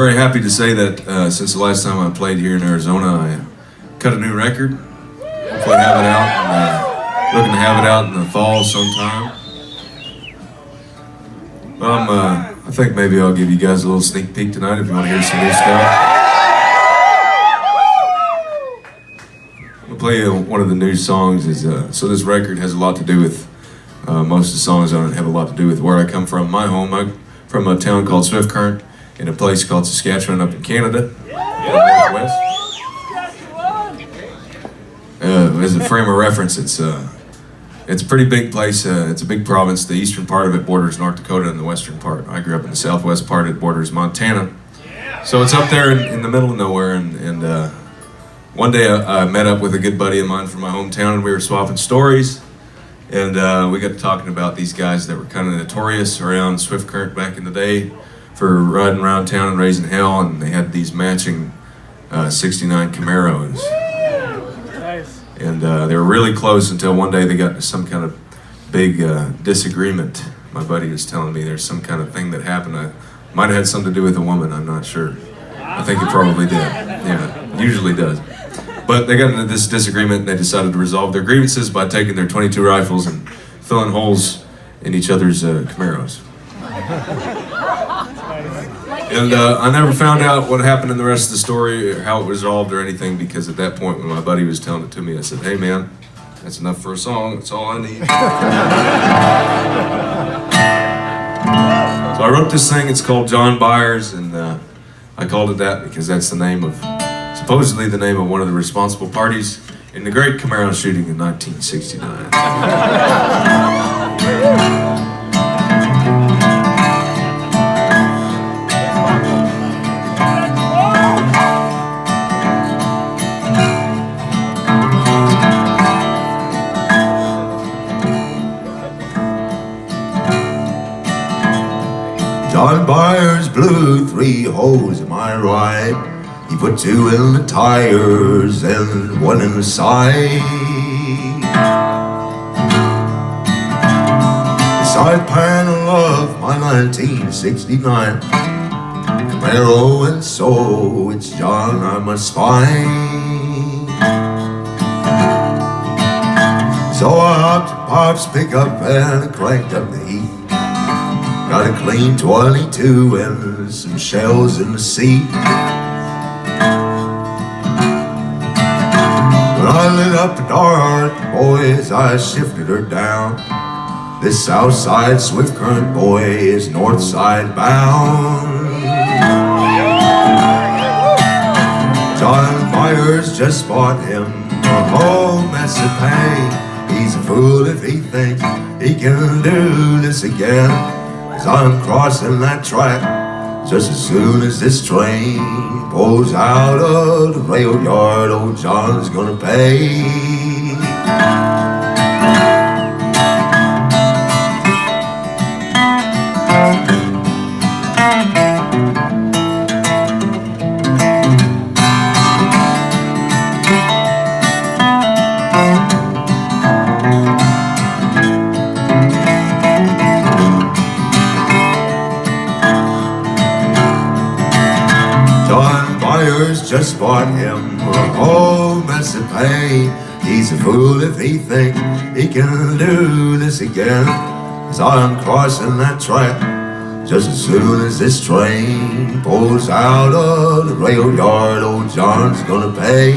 very happy to say that since the last time I played here in Arizona, I cut a new record. Hopefully have it out, and looking to have it out in the fall sometime. I think maybe I'll give you guys a little sneak peek tonight if you want to hear some new stuff. I'll play you one of the new songs. So this record has a lot to do with, most of the songs on it have a lot to do with where I come from, my home. I'm from a town called Swift Current in a place called Saskatchewan up in Canada, Northwest. As a frame of reference, it's a pretty big place. It's a big province. The eastern part of it borders North Dakota, and the western part. I grew up in the southwest part. It borders Montana. So it's up there in the middle of nowhere. And one day I met up with a good buddy of mine from my hometown, and we were swapping stories. And we got to talking about these guys that were kind of notorious around Swift Current back in the day for riding around town and raising hell. And they had these matching 69 Camaros. And they were really close until one day they got into some kind of big disagreement. My buddy was telling me there's some kind of thing that happened. I might have had something to do with a woman, I'm not sure. I think it probably did. Yeah, usually does. But they got into this disagreement and they decided to resolve their grievances by taking their .22 rifles and filling holes in each other's Camaros. And I never found out what happened in the rest of the story or how it was resolved or anything, because at that point when my buddy was telling it to me, I said, "Hey man, that's enough for a song, that's all I need." So I wrote this thing, it's called John Byers, and I called it that because that's the name of, supposedly the name of one of the responsible parties in the great Camaro shooting in 1969. John Byers blew 3 holes, am I right? He put 2 in the tires and 1 in the side. The side panel of my 1969 Camaro, and so it's John I must find. So I hopped in Pop's pickup and I cranked up the heat. Got a clean 22 and some shells in the seat. When I lit up the dark, boys, I shifted her down. This south side Swift Current boy is north side bound. John Byers just bought him a whole mess of pain. He's a fool if he thinks he can do this again. As I'm crossing that track, just as soon as this train pulls out of the rail yard, old John's gonna pay. Just bought him a whole mess of pain. He's a fool if he thinks he can do this again. As I'm crossing that track, just as soon as this train pulls out of the rail yard, old John's gonna pay.